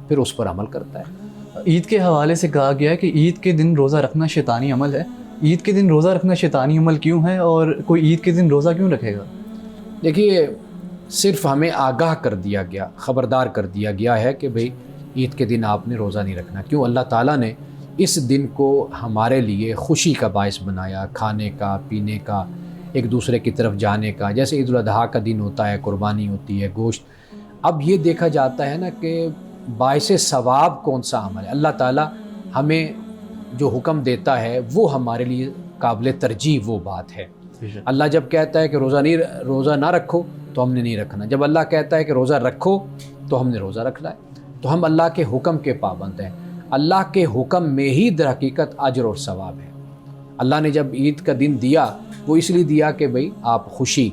پھر اس پر عمل کرتا ہے۔ عید کے حوالے سے کہا گیا ہے کہ عید کے دن روزہ رکھنا شیطانی عمل ہے۔ عید کے دن روزہ رکھنا شیطانی عمل کیوں ہے، اور کوئی عید کے دن روزہ کیوں رکھے گا؟ دیکھیے، صرف ہمیں آگاہ کر دیا گیا، خبردار کر دیا گیا ہے کہ بھئی عید کے دن آپ نے روزہ نہیں رکھنا۔ کیوں؟ اللہ تعالیٰ نے اس دن کو ہمارے لیے خوشی کا باعث بنایا، کھانے کا، پینے کا، ایک دوسرے کی طرف جانے کا۔ جیسے عید الاضحیٰ کا دن ہوتا ہے، قربانی ہوتی ہے، گوشت۔ اب یہ دیکھا جاتا ہے نا کہ باعث ثواب کون سا عمل ہے۔ اللہ تعالیٰ ہمیں جو حکم دیتا ہے وہ ہمارے لیے قابل ترجیح وہ بات ہے۔ اللہ جب کہتا ہے کہ روزہ نہ رکھو تو ہم نے نہیں رکھنا، جب اللہ کہتا ہے کہ روزہ رکھو تو ہم نے روزہ رکھنا ہے۔ تو ہم اللہ کے حکم کے پابند ہیں۔ اللہ کے حکم میں ہی در حقیقت اجر اور ثواب ہے۔ اللہ نے جب عید کا دن دیا وہ اس لیے دیا کہ بھئی آپ خوشی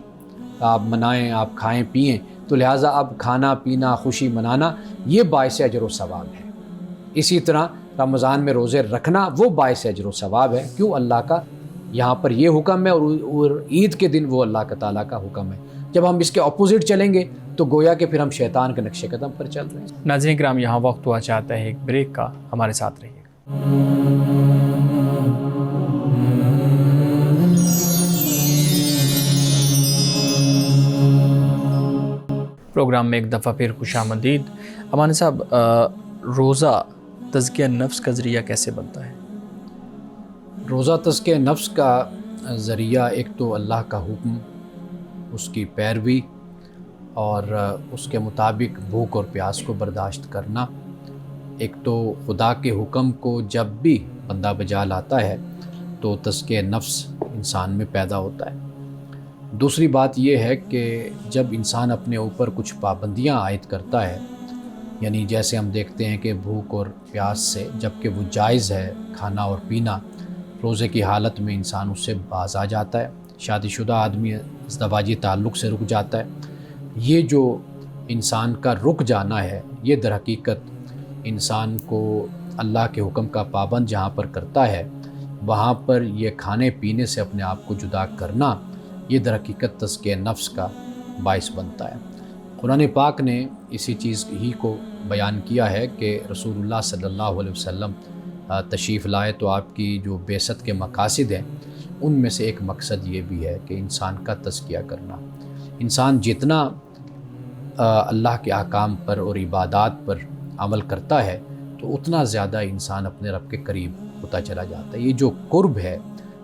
آپ منائیں، آپ کھائیں پئیں، تو لہٰذا اب کھانا پینا، خوشی منانا یہ باعث اجر و ثواب ہے۔ اسی طرح رمضان میں روزے رکھنا وہ باعث اجر و ثواب ہے۔ کیوں؟ اللہ کا یہاں پر یہ حکم ہے، اور عید کے دن وہ اللہ تعالیٰ کا حکم ہے۔ جب ہم اس کے اپوزٹ چلیں گے تو گویا کہ پھر ہم شیطان کے نقش قدم پر چل رہے ہیں۔ ناظرین کرام، یہاں وقت ہوا چاہتا ہے ایک بریک کا، ہمارے ساتھ رہیے۔ پروگرام میں ایک دفعہ پھر خوش آمدید۔ امان صاحب، روزہ تزکیہ نفس کا ذریعہ کیسے بنتا ہے؟ روزہ تزکیہ نفس کا ذریعہ ایک تو اللہ کا حکم، اس کی پیروی اور اس کے مطابق بھوک اور پیاس کو برداشت کرنا۔ ایک تو خدا کے حکم کو جب بھی بندہ بجا لاتا ہے تو تزکیہ نفس انسان میں پیدا ہوتا ہے۔ دوسری بات یہ ہے کہ جب انسان اپنے اوپر کچھ پابندیاں عائد کرتا ہے، یعنی جیسے ہم دیکھتے ہیں کہ بھوک اور پیاس سے جب کہ وہ جائز ہے کھانا اور پینا، روزے کی حالت میں انسان اس سے باز آ جاتا ہے، شادی شدہ آدمی ازدواجی تعلق سے رک جاتا ہے۔ یہ جو انسان کا رک جانا ہے، یہ در حقیقت انسان کو اللہ کے حکم کا پابند جہاں پر کرتا ہے، وہاں پر یہ کھانے پینے سے اپنے آپ کو جدا کرنا، یہ در حقیقت تزکیہ نفس کا باعث بنتا ہے۔ قرآن پاک نے اسی چیز ہی کو بیان کیا ہے کہ رسول اللہ صلی اللہ علیہ وسلم تشریف لائے تو آپ کی جو بعثت کے مقاصد ہیں ان میں سے ایک مقصد یہ بھی ہے کہ انسان کا تزکیہ کرنا۔ انسان جتنا اللہ کے احکام پر اور عبادات پر عمل کرتا ہے تو اتنا زیادہ انسان اپنے رب کے قریب ہوتا چلا جاتا ہے۔ یہ جو قرب ہے،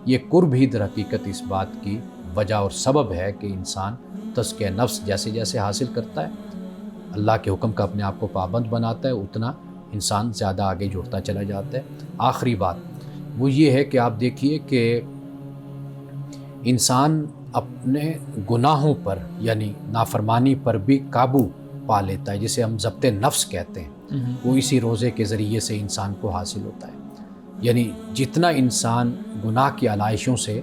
یہ قرب ہی در حقیقت اس بات کی وجہ اور سبب ہے کہ انسان تزکیہ نفس جیسے جیسے حاصل کرتا ہے، اللہ کے حکم کا اپنے آپ کو پابند بناتا ہے، اتنا انسان زیادہ آگے جڑتا چلا جاتا ہے۔ آخری بات وہ یہ ہے کہ آپ دیکھیے کہ انسان اپنے گناہوں پر یعنی نافرمانی پر بھی قابو پا لیتا ہے، جسے ہم ضبط نفس کہتے ہیں، وہ اسی روزے کے ذریعے سے انسان کو حاصل ہوتا ہے۔ یعنی جتنا انسان گناہ کی علائشوں سے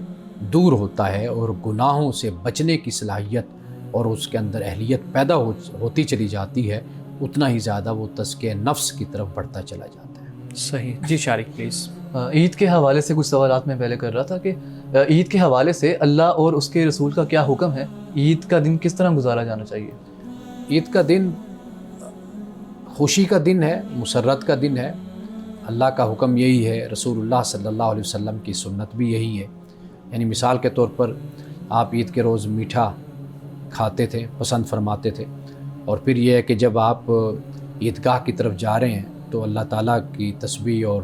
دور ہوتا ہے اور گناہوں سے بچنے کی صلاحیت اور اس کے اندر اہلیت پیدا ہوتی چلی جاتی ہے، اتنا ہی زیادہ وہ تزکیہ نفس کی طرف بڑھتا چلا جاتا ہے۔ صحیح جی، شارق پلیز۔ عید کے حوالے سے کچھ سوالات میں پہلے کر رہا تھا کہ عید کے حوالے سے اللہ اور اس کے رسول کا کیا حکم ہے؟ عید کا دن کس طرح گزارا جانا چاہیے؟ عید کا دن خوشی کا دن ہے، مسرت کا دن ہے۔ اللہ کا حکم یہی ہے، رسول اللہ صلی اللہ علیہ وسلم کی سنت بھی یہی ہے۔ یعنی مثال کے طور پر آپ عید کے روز میٹھا کھاتے تھے، پسند فرماتے تھے، اور پھر یہ ہے کہ جب آپ عیدگاہ کی طرف جا رہے ہیں تو اللہ تعالیٰ کی تسبیح اور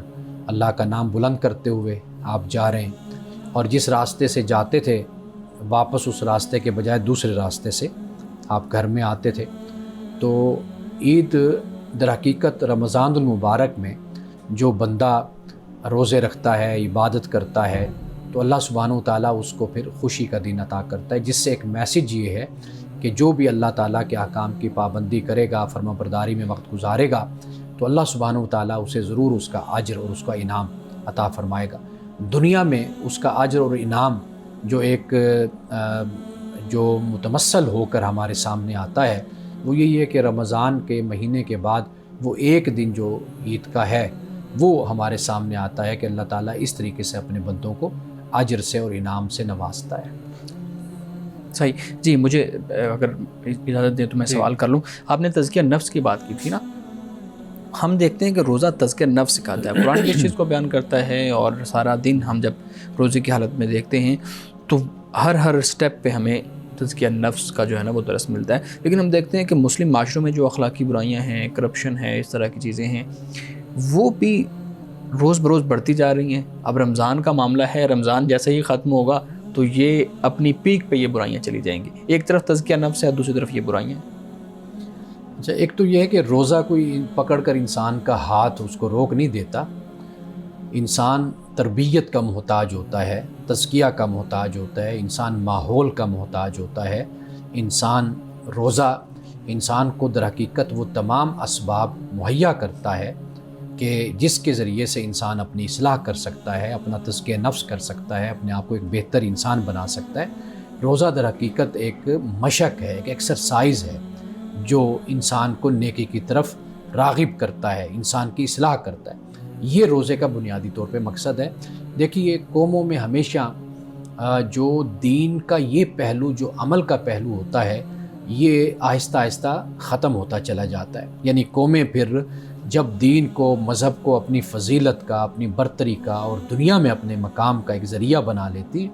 اللہ کا نام بلند کرتے ہوئے آپ جا رہے ہیں، اور جس راستے سے جاتے تھے واپس اس راستے کے بجائے دوسرے راستے سے آپ گھر میں آتے تھے۔ تو عید در حقیقت رمضان المبارک میں جو بندہ روزے رکھتا ہے، عبادت کرتا ہے، تو اللہ سبحانہ و تعالیٰ اس کو پھر خوشی کا دن عطا کرتا ہے، جس سے ایک میسج یہ ہے کہ جو بھی اللہ تعالیٰ کے احکام کی پابندی کرے گا، فرما برداری میں وقت گزارے گا، تو اللہ سبحانہ و تعالیٰ اسے ضرور اس کا اجر اور اس کا انعام عطا فرمائے گا۔ دنیا میں اس کا اجر اور انعام جو ایک جو متمثل ہو کر ہمارے سامنے آتا ہے وہ یہی ہے کہ رمضان کے مہینے کے بعد وہ ایک دن جو عید کا ہے وہ ہمارے سامنے آتا ہے کہ اللہ تعالیٰ اس طریقے سے اپنے بندوں کو اجر سے اور انعام سے نوازتا ہے۔ صحیح جی، مجھے اگر اجازت دیں تو میں سوال کر لوں۔ آپ نے تزکیہ نفس کی بات کی تھی نا، ہم دیکھتے ہیں کہ روزہ تزکیہ نفس سکھاتا ہے، قرآن اس چیز کو بیان کرتا ہے، اور سارا دن ہم جب روزے کی حالت میں دیکھتے ہیں تو ہر سٹیپ پہ ہمیں تزکیہ نفس کا جو ہے نا وہ درس ملتا ہے۔ لیکن ہم دیکھتے ہیں کہ مسلم معاشروں میں جو اخلاقی برائیاں ہیں، کرپشن ہے، اس طرح کی چیزیں ہیں، وہ بھی روز بروز بڑھتی جا رہی ہیں۔ اب رمضان کا معاملہ ہے، رمضان جیسے ہی ختم ہوگا تو یہ اپنی پیک پہ یہ برائیاں چلی جائیں گی۔ ایک طرف تزکیہ نفس ہے، دوسری طرف یہ برائیاں ہیں۔ اچھا، ایک تو یہ ہے کہ روزہ کوئی پکڑ کر انسان کا ہاتھ اس کو روک نہیں دیتا۔ انسان تربیت کا محتاج ہوتا ہے، تزکیہ کا محتاج ہوتا ہے، انسان ماحول کا محتاج ہوتا ہے۔ روزہ انسان کو در حقیقت وہ تمام اسباب مہیا کرتا ہے کہ جس کے ذریعے سے انسان اپنی اصلاح کر سکتا ہے، اپنا تزکیہ نفس کر سکتا ہے، اپنے آپ کو ایک بہتر انسان بنا سکتا ہے۔ روزہ در حقیقت ایک مشق ہے، ایک ایکسرسائز ہے جو انسان کو نیکی کی طرف راغب کرتا ہے، انسان کی اصلاح کرتا ہے۔ یہ روزے کا بنیادی طور پہ مقصد ہے۔ دیکھیے، قوموں میں ہمیشہ جو دین کا یہ پہلو، جو عمل کا پہلو ہوتا ہے، یہ آہستہ آہستہ ختم ہوتا چلا جاتا ہے۔ یعنی قومیں پھر جب دین کو، مذہب کو اپنی فضیلت کا، اپنی برتری کا اور دنیا میں اپنے مقام کا ایک ذریعہ بنا لیتی،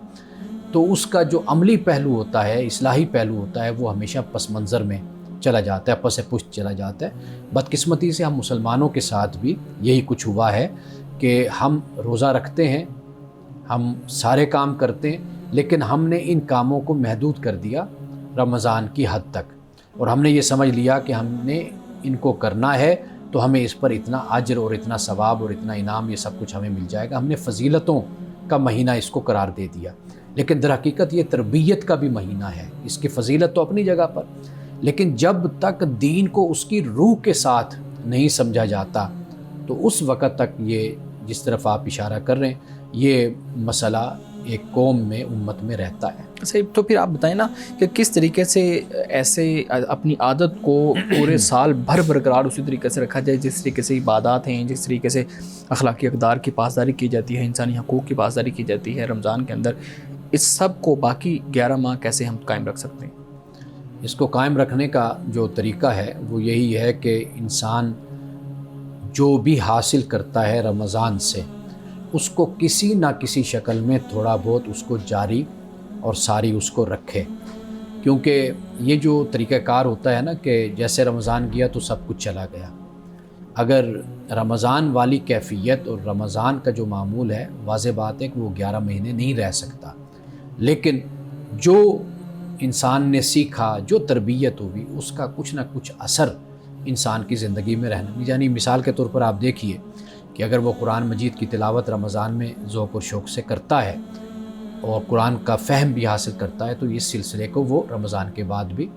تو اس کا جو عملی پہلو ہوتا ہے، اصلاحی پہلو ہوتا ہے، وہ ہمیشہ پس منظر میں چلا جاتا ہے، پس پشت چلا جاتا ہے۔ بدقسمتی سے ہم مسلمانوں کے ساتھ بھی یہی کچھ ہوا ہے کہ ہم روزہ رکھتے ہیں، ہم سارے کام کرتے ہیں، لیکن ہم نے ان کاموں کو محدود کر دیا رمضان کی حد تک، اور ہم نے یہ سمجھ لیا کہ ہم نے ان کو کرنا ہے تو ہمیں اس پر اتنا اجر اور اتنا ثواب اور اتنا انعام یہ سب کچھ ہمیں مل جائے گا۔ ہم نے فضیلتوں کا مہینہ اس کو قرار دے دیا، لیکن در حقیقت یہ تربیت کا بھی مہینہ ہے۔ اس کی فضیلت تو اپنی جگہ پر، لیکن جب تک دین کو اس کی روح کے ساتھ نہیں سمجھا جاتا تو اس وقت تک یہ جس طرف آپ اشارہ کر رہے ہیں یہ مسئلہ ایک قوم میں، امت میں رہتا ہے۔ صحیح، تو پھر آپ بتائیں نا کہ کس طریقے سے ایسے اپنی عادت کو پورے سال بھر برقرار اسی طریقے سے رکھا جائے جس طریقے سے عبادات ہیں، جس طریقے سے اخلاقی اقدار کی پاسداری کی جاتی ہے، انسانی حقوق کی پاسداری کی جاتی ہے رمضان کے اندر، اس سب کو باقی 11 ماہ کیسے ہم قائم رکھ سکتے ہیں؟ اس کو قائم رکھنے کا جو طریقہ ہے وہ یہی ہے کہ انسان جو بھی حاصل کرتا ہے رمضان سے اس کو کسی نہ کسی شکل میں تھوڑا بہت اس کو جاری اور ساری اس کو رکھے، کیونکہ یہ جو طریقہ کار ہوتا ہے نا کہ جیسے رمضان گیا تو سب کچھ چلا گیا، اگر رمضان والی کیفیت اور رمضان کا جو معمول ہے واضح بات ہے کہ وہ 11 مہینے نہیں رہ سکتا، لیکن جو انسان نے سیکھا، جو تربیت ہوئی، اس کا کچھ نہ کچھ اثر انسان کی زندگی میں رہنا، یعنی مثال کے طور پر آپ دیکھیے کہ اگر وہ قرآن مجید کی تلاوت رمضان میں ذوق و شوق سے کرتا ہے اور قرآن کا فہم بھی حاصل کرتا ہے تو اس سلسلے کو وہ رمضان کے بعد بھی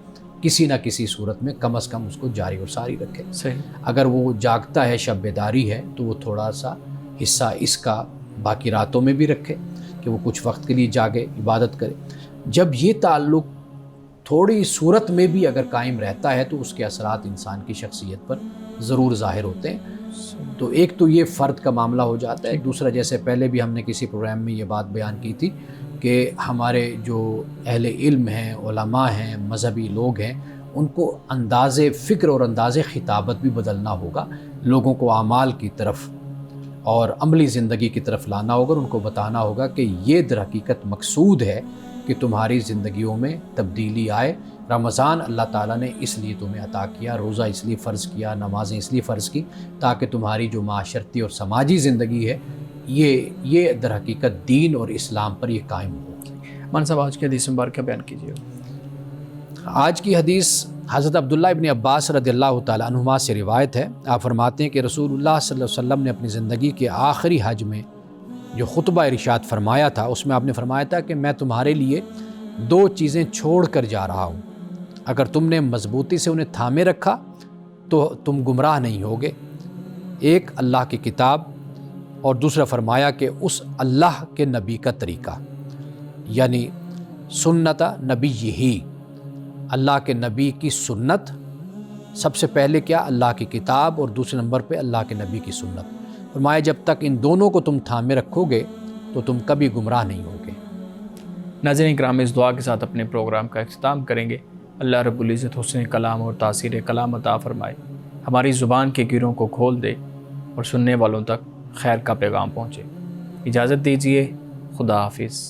کسی نہ کسی صورت میں کم از کم اس کو جاری اور ساری رکھے۔ صحیح۔ اگر وہ جاگتا ہے، شب بیداری ہے، تو وہ تھوڑا سا حصہ اس کا باقی راتوں میں بھی رکھے کہ وہ کچھ وقت کے لیے جاگے، عبادت کرے۔ جب یہ تعلق تھوڑی صورت میں بھی اگر قائم رہتا ہے تو اس کے اثرات انسان کی شخصیت پر ضرور ظاہر ہوتے ہیں۔ تو ایک تو یہ فرد کا معاملہ ہو جاتا ہے، دوسرا جیسے پہلے بھی ہم نے کسی پروگرام میں یہ بات بیان کی تھی کہ ہمارے جو اہل علم ہیں، علماء ہیں، مذہبی لوگ ہیں، ان کو انداز فکر اور انداز خطابت بھی بدلنا ہوگا، لوگوں کو اعمال کی طرف اور عملی زندگی کی طرف لانا ہوگا، اور ان کو بتانا ہوگا کہ یہ در حقیقت مقصود ہے کہ تمہاری زندگیوں میں تبدیلی آئے۔ رمضان اللہ تعالیٰ نے اس لیے تمہیں عطا کیا، روزہ اس لیے فرض کیا، نمازیں اس لیے فرض کی تاکہ تمہاری جو معاشرتی اور سماجی زندگی ہے یہ در حقیقت دین اور اسلام پر یہ قائم ہو۔ مان صاحب آج کی حدیث مبارکہ بیان کیجیے۔ آج کی حدیث حضرت عبداللہ ابن عباس رضی اللہ تعالیٰ عنہما سے روایت ہے۔ آپ فرماتے ہیں کہ رسول اللہ صلی اللہ علیہ وسلم نے اپنی زندگی کے آخری حج میں جو خطبہ ارشاد فرمایا تھا اس میں آپ نے فرمایا تھا کہ میں تمہارے لیے 2 چیزیں چھوڑ کر جا رہا ہوں، اگر تم نے مضبوطی سے انہیں تھامے رکھا تو تم گمراہ نہیں ہوگے۔ ایک اللہ کی کتاب، اور دوسرا فرمایا کہ اس اللہ کے نبی کا طریقہ، یعنی سنت نبی یہی، اللہ کے نبی کی سنت سب سے پہلے کیا، اللہ کی کتاب، اور دوسرے نمبر پہ اللہ کے نبی کی سنت۔ فرمایا جب تک ان دونوں کو تم تھامے رکھو گے تو تم کبھی گمراہ نہیں ہوگے۔ ناظرین کرام، اس دعا کے ساتھ اپنے پروگرام کا اختتام کریں گے۔ اللہ رب العزت حسن کلام اور تاثیر کلام عطا فرمائے، ہماری زبان کے گروں کو کھول دے اور سننے والوں تک خیر کا پیغام پہنچے۔ اجازت دیجیے، خدا حافظ۔